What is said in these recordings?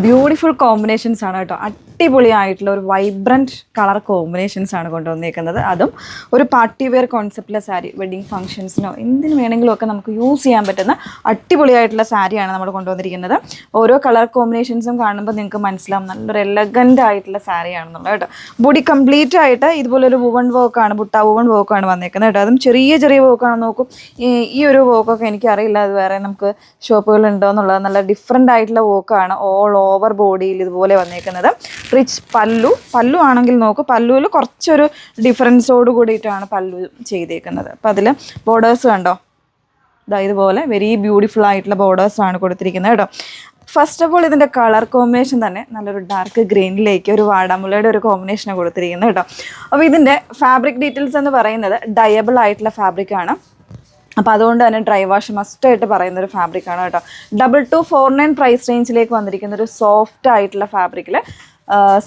Beautiful combinations ആണ് കേട്ടോ. അടിപൊളിയായിട്ടുള്ള ഒരു വൈബ്രൻറ്റ് കളർ കോമ്പിനേഷൻസ് ആണ് കൊണ്ടുവന്നേക്കുന്നത്. അതും ഒരു പാർട്ടി വെയർ കോൺസെപ്റ്റിലെ സാരി, വെഡിങ് ഫംഗ്ഷൻസിനോ എന്തിനു വേണമെങ്കിലും ഒക്കെ നമുക്ക് യൂസ് ചെയ്യാൻ പറ്റുന്ന അടിപൊളിയായിട്ടുള്ള സാരിയാണ് നമ്മൾ കൊണ്ടുവന്നിരിക്കുന്നത്. ഓരോ കളർ കോമ്പിനേഷൻസും കാണുമ്പോൾ നിങ്ങൾക്ക് മനസ്സിലാവും നല്ലൊരു എലഗൻ്റ് ആയിട്ടുള്ള സാരിയാണെന്നുള്ളത് കേട്ടോ. ബോഡി കംപ്ലീറ്റ് ആയിട്ട് ഇതുപോലൊരു വുവൺ വർക്കാണ്, ബുട്ട വുവൺ വർക്കാണ് വന്നേക്കുന്നത് കേട്ടോ. അതും ചെറിയ ചെറിയ വർക്കാണ്. നോക്കും, ഈ ഒരു വർക്കൊക്കെ എനിക്കറിയില്ല അത് വേറെ നമുക്ക് ഷോപ്പുകളുണ്ടോ എന്നുള്ളത്. നല്ല ഡിഫറെൻ്റ് ആയിട്ടുള്ള വർക്കാണ് ഓൾ ഓവർ ബോഡിയിൽ ഇതുപോലെ വന്നേക്കുന്നത്. റിച്ച് പല്ലു ആണെങ്കിൽ നോക്കൂ, പല്ലുവിൽ കുറച്ചൊരു ഡിഫറൻസോട് കൂടിയിട്ടാണ് പല്ലു ചെയ്തേക്കുന്നത്. അപ്പം അതിൽ ബോർഡേഴ്സ് കണ്ടോ, ഇതുപോലെ വെരി ബ്യൂട്ടിഫുൾ ആയിട്ടുള്ള ബോർഡേഴ്സാണ് കൊടുത്തിരിക്കുന്നത് കേട്ടോ. ഫസ്റ്റ് ഓഫ് ഓൾ ഇതിൻ്റെ കളർ കോമ്പിനേഷൻ തന്നെ നല്ലൊരു ഡാർക്ക് ഗ്രീനിലേക്ക് ഒരു വാടാമുലയുടെ ഒരു കോമ്പിനേഷനാണ് കൊടുത്തിരിക്കുന്നത് കേട്ടോ. അപ്പോൾ ഇതിൻ്റെ ഫാബ്രിക് ഡീറ്റെയിൽസ് എന്ന് പറയുന്നത് ഡയബിൾ ആയിട്ടുള്ള ഫാബ്രിക്കാണ്. അപ്പോൾ അതുകൊണ്ട് തന്നെ ഡ്രൈ വാഷ് മസ്റ്റായിട്ട് പറയുന്നൊരു ഫാബ്രിക്കാണ് കേട്ടോ. 2249 പ്രൈസ് റേഞ്ചിലേക്ക് വന്നിരിക്കുന്ന ഒരു സോഫ്റ്റ് ആയിട്ടുള്ള ഫാബ്രിക്കിൽ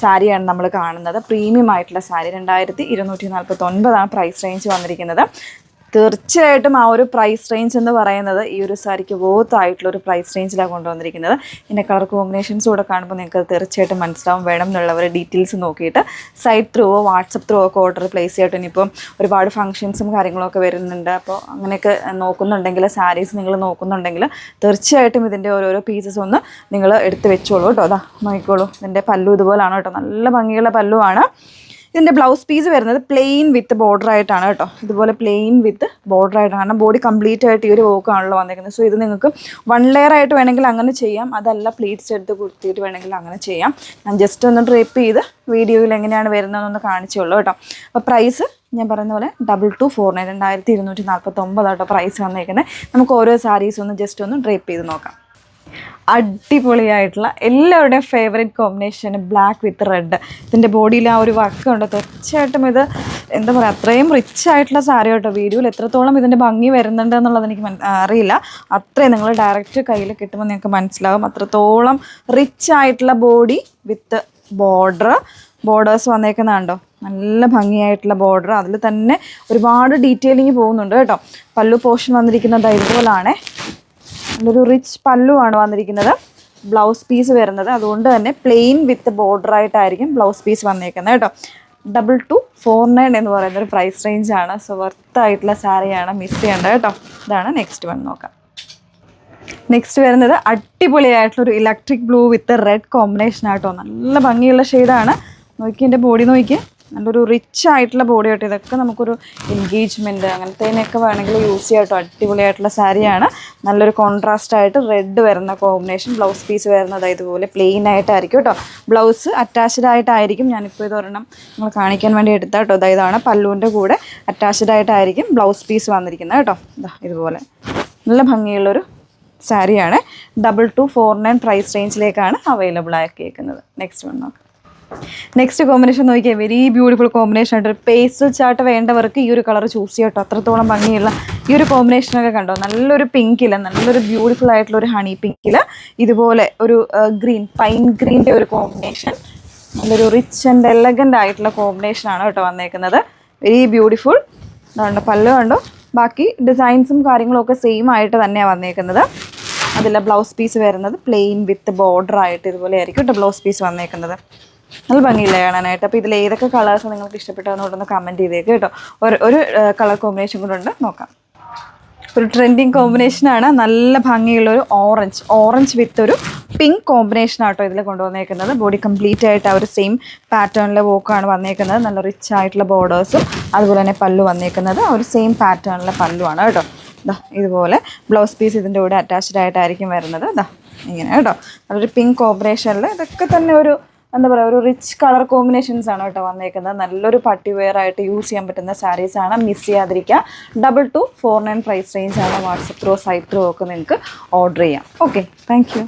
സാരിയാണ് നമ്മൾ കാണുന്നത്. പ്രീമിയം ആയിട്ടുള്ള സാരി 2249 പ്രൈസ് റേഞ്ച് വന്നിരിക്കുന്നത്. തീർച്ചയായിട്ടും ആ ഒരു പ്രൈസ് റേഞ്ച് എന്ന് പറയുന്നത് ഈ ഒരു സാരിക്ക് വർത്ത് ആയിട്ടുള്ളൊരു പ്രൈസ് റേഞ്ചിലാണ് കൊണ്ടുവന്നിരിക്കുന്നത്. ഇതിൻ്റെ കളർ കോമ്പിനേഷൻസ് കൂടെ കാണുമ്പോൾ നിങ്ങൾക്ക് തീർച്ചയായിട്ടും മനസ്സിലാവും. വേണം എന്നുള്ളവർ ഡീറ്റെയിൽസ് നോക്കിയിട്ട് സൈറ്റ് ത്രൂവോ വാട്സപ്പ് ത്രൂവോ ഒക്കെ ഓർഡർ പ്ലേസ് ചെയ്തിട്ട് ഇനിയിപ്പം ഒരുപാട് ഫംഗ്ഷൻസും കാര്യങ്ങളൊക്കെ വരുന്നുണ്ട്. അപ്പോൾ അങ്ങനെയൊക്കെ നോക്കുന്നുണ്ടെങ്കിൽ, സാരീസ് നിങ്ങൾ നോക്കുന്നുണ്ടെങ്കിൽ തീർച്ചയായിട്ടും ഇതിൻ്റെ ഓരോരോ പീസസ് ഒന്ന് നിങ്ങൾ എടുത്ത് വെച്ചോളൂ കേട്ടോ. അതാ നോക്കിക്കോളൂ, ഇതിൻ്റെ പല്ലു ഇതുപോലാണ് കേട്ടോ. നല്ല ഭംഗിയുള്ള പല്ലുവാണ്. ഇതിൻ്റെ ബ്ലൗസ് പീസ് വരുന്നത് പ്ലെയിൻ വിത്ത് ബോർഡർ ആയിട്ടാണ് കേട്ടോ. ഇതുപോലെ പ്ലെയിൻ വിത്ത് ബോർഡർ ആയിട്ടാണ്. കാരണം ബോഡി കംപ്ലീറ്റ് ആയിട്ട് ഈ ഒരു വർക്കാണല്ലോ വന്നിരിക്കുന്നത്. സോ ഇത് നിങ്ങൾക്ക് 1 ലെയർ ആയിട്ട് വേണമെങ്കിൽ അങ്ങനെ ചെയ്യാം, അതല്ല പ്ലീറ്റ്സ് എടുത്ത് കുത്തിയിട്ട് വേണമെങ്കിൽ അങ്ങനെ ചെയ്യാം. ഞാൻ ജസ്റ്റ് ഒന്ന് ഡ്രേപ്പ് ചെയ്ത് വീഡിയോയിൽ എങ്ങനെയാണ് വരുന്നതെന്നൊന്ന് കാണിച്ചുള്ളൂ കേട്ടോ. അപ്പോൾ പ്രൈസ് ഞാൻ പറയുന്ന പോലെ 2249 2249 കേട്ടോ പ്രൈസ് വന്നേക്കുന്നത്. നമുക്ക് ഓരോ സാരീസ് ഒന്ന് ജസ്റ്റ് ഒന്ന് ഡ്രേപ്പ് ചെയ്ത് നോക്കാം. അടിപൊളിയായിട്ടുള്ള എല്ലാവരുടെയും favourite combination black with red. ഇതിൻ്റെ ബോഡിയിൽ ആ ഒരു വർക്ക് ഉണ്ട്. തീർച്ചയായിട്ടും ഇത് എന്താ പറയുക, അത്രയും റിച്ച് ആയിട്ടുള്ള സാരി കേട്ടോ. വീഡിയോയിൽ എത്രത്തോളം ഇതിൻ്റെ ഭംഗി വരുന്നുണ്ട് എന്നുള്ളത് എനിക്ക് അറിയില്ല. അത്രയും നിങ്ങൾ ഡയറക്റ്റ് കയ്യിൽ കിട്ടുമ്പോൾ നിങ്ങൾക്ക് മനസ്സിലാകും. അത്രത്തോളം റിച്ച് ആയിട്ടുള്ള ബോഡി വിത്ത് ബോർഡേഴ്സ് വന്നേക്കുന്നതാണ്ടോ. നല്ല ഭംഗിയായിട്ടുള്ള ബോർഡർ, അതിൽ തന്നെ ഒരുപാട് ഡീറ്റെയിലിങ് പോകുന്നുണ്ട് കേട്ടോ. പല്ലു പോർഷൻ വന്നിരിക്കുന്നത് ഇതുപോലാണ്. നല്ലൊരു റിച്ച് പല്ലുവാണ് വന്നിരിക്കുന്നത്. ബ്ലൗസ് പീസ് വരുന്നത് അതുകൊണ്ട് തന്നെ പ്ലെയിൻ വിത്ത് ബോർഡർ ആയിട്ടായിരിക്കും ബ്ലൗസ് പീസ് വന്നേക്കുന്നത് കേട്ടോ. 2249 എന്ന് പറയുന്നൊരു പ്രൈസ് റേഞ്ചാണ്. സോ വർത്തായിട്ടുള്ള സാരിയാണ്, മിസ് ചെയ്യേണ്ട കേട്ടോ. ഇതാണ് നെക്സ്റ്റ് വൺ. നോക്കാം. നെക്സ്റ്റ് വരുന്നത് അടിപൊളിയായിട്ടുള്ളൊരു electric blue with red combination auto. നല്ല ഭംഗിയുള്ള ഷെയ്ഡാണ്. നോക്കി, എൻ്റെ ബോഡി നോക്കി, നല്ലൊരു റിച്ച് ആയിട്ടുള്ള ബോഡി ആയിട്ട്. ഇതൊക്കെ നമുക്കൊരു എൻഗേജ്മെൻറ്റ് അങ്ങനത്തേനൊക്കെ വേണമെങ്കിൽ യൂസ് ചെയ്യാം കേട്ടോ. അടിപൊളിയായിട്ടുള്ള സാരിയാണ്. നല്ലൊരു കോൺട്രാസ്റ്റ് ആയിട്ട് റെഡ് വരുന്ന കോമ്പിനേഷൻ. ബ്ലൗസ് പീസ് വരുന്നത് ഇതുപോലെ പ്ലെയിൻ ആയിട്ടായിരിക്കും കേട്ടോ. ബ്ലൗസ് അറ്റാച്ച്ഡ് ആയിട്ടായിരിക്കും. ഞാനിപ്പോൾ ഇതൊരെണ്ണം നിങ്ങൾ കാണിക്കാൻ വേണ്ടി എടുത്താൽ കേട്ടോ. ഇതാണ് പല്ലുവിൻ്റെ കൂടെ അറ്റാച്ച്ഡ് ആയിട്ടായിരിക്കും ബ്ലൗസ് പീസ് വന്നിരിക്കുന്നത് കേട്ടോ. ഇതുപോലെ നല്ല ഭംഗിയുള്ളൊരു സാരിയാണ്. 2249 പ്രൈസ് റേഞ്ചിലേക്കാണ് അവൈലബിൾ ആക്കിയേക്കുന്നത്. നെക്സ്റ്റ് വൺ നോക്കാം. നെക്സ്റ്റ് കോമ്പിനേഷൻ നോക്കിയാൽ വെരി ബ്യൂട്ടിഫുൾ കോമ്പിനേഷൻ ആയിട്ട്. ഒരു പേസ്റ്റൽ ചാർട്ട് വേണ്ടവർക്ക് ഈ ഒരു കളർ ചൂസ് ചെയ്യാം കേട്ടോ. അത്രത്തോളം ഭംഗിയുള്ള ഈ ഒരു കോമ്പിനേഷനൊക്കെ കണ്ടോ. നല്ലൊരു പിങ്കിൽ, നല്ലൊരു ബ്യൂട്ടിഫുൾ ആയിട്ടുള്ള ഒരു ഹണി പിങ്കിൽ, ഇതുപോലെ ഒരു ഗ്രീൻ, പൈൻ ഗ്രീൻ്റെ ഒരു കോമ്പിനേഷൻ. നല്ലൊരു റിച്ച് ആൻഡ് എലഗൻ്റ് ആയിട്ടുള്ള കോമ്പിനേഷനാണ് കേട്ടോ വന്നേക്കുന്നത്. Very beautiful. അതുകൊണ്ട് പല്ല് കണ്ടോ. ബാക്കി ഡിസൈൻസും കാര്യങ്ങളും ഒക്കെ സെയിം ആയിട്ട് തന്നെയാണ് വന്നേക്കുന്നത്. അതിൽ ബ്ലൗസ് പീസ് വരുന്നത് പ്ലെയിൻ വിത്ത് ബോർഡർ ആയിട്ട് ഇതുപോലെ ആയിരിക്കും കേട്ടോ ബ്ലൗസ് പീസ് വന്നേക്കുന്നത്. നല്ല ഭംഗിയില്ല കാണാനായിട്ട്. അപ്പോൾ ഇതിൽ ഏതൊക്കെ കളേഴ്സ് നിങ്ങൾക്ക് ഇഷ്ടപ്പെട്ടതെന്നോടൊന്ന് കമൻറ്റ് ചെയ്തേക്ക് കേട്ടോ. ഒരു കളർ കോമ്പിനേഷൻ കൂടെ ഉണ്ട്, നോക്കാം. ഒരു ട്രെൻഡിങ് കോമ്പിനേഷനാണ്. നല്ല ഭംഗിയുള്ളൊരു ഓറഞ്ച് വിത്ത് ഒരു പിങ്ക് കോമ്പിനേഷൻ ആട്ടോ ഇതിൽ കൊണ്ടുവന്നേക്കുന്നത്. ബോഡി കംപ്ലീറ്റ് ആയിട്ട് ആ ഒരു സെയിം പാറ്റേണിലെ വോക്കാണ് വന്നേക്കുന്നത്. നല്ല റിച്ച് ആയിട്ടുള്ള ബോർഡേഴ്സും അതുപോലെ തന്നെ പല്ലു വന്നേക്കുന്നത് ആ ഒരു സെയിം പാറ്റേണിലെ പല്ലുവാണ് കേട്ടോ. ഇതുപോലെ ബ്ലൗസ് പീസ് ഇതിൻ്റെ കൂടെ അറ്റാച്ച്ഡ് ആയിട്ടായിരിക്കും വരുന്നത്. ഇങ്ങനെ കേട്ടോ. നല്ലൊരു പിങ്ക് കോമ്പിനേഷനിൽ ഇതൊക്കെ തന്നെ ഒരു എന്താ പറയുക, ഒരു റിച്ച് കളർ കോമ്പിനേഷൻസ് ആണ് കേട്ടോ വന്നേക്കുന്നത്. നല്ലൊരു പാർട്ടി വെയർ ആയിട്ട് യൂസ് ചെയ്യാൻ പറ്റുന്ന സാരീസാണ്. മിസ് ചെയ്യാതിരിക്കുക. 2249 പ്രൈസ് റേഞ്ചാണ്. വാട്സപ്പ് ത്രൂ സൈറ്റ് ത്രൂ ഒക്കെ നിങ്ങൾക്ക് ഓർഡർ ചെയ്യാം. Okay, thank U.